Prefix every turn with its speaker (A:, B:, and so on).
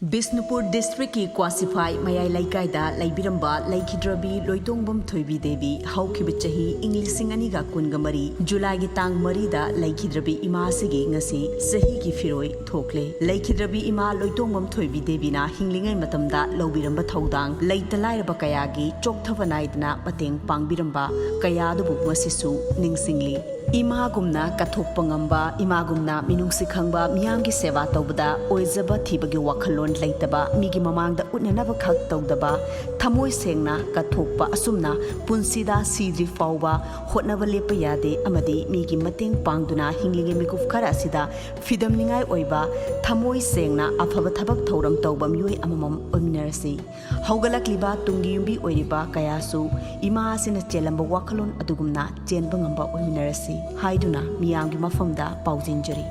A: Bisnupur District ki Kwasiphai Mayai Leikai Loitongbam Thoibi Devi haukiba chahi Englishing aniga kungamari July gi tang marida laikhidrabi ima sigi ngasi sahi ki Phiroi thokle laikhidrabi ima Loitongbam Thoibi Devi na hinglingai matamda lobiramba thodang leitalairaba kayagi chokthaba naidna mateng pangbiramba kayadubu Ngasisu Ningsingli Ema kathokpa ngamba imagumna minungsi khangba miyamgi seva tawbada oizaba thibagi wakhalon leitaba migi mamangda utnanaba khak tawdaba thamoi sengna kathokpa asumna punsida sidri fawba hotnaba lepa yade amadi migi mateng pangduna hinglinge mikuf khara sida fidamningai oiba thamoi sengna afaba thabak thoram tawba miyoi amamam ominarasi haugalakliba tungi yumbi oiriba kayasu ima asina chelamba wakhalon adugumna chenba ngamba ominarasi haiduna miyamgi mafamda paujinjari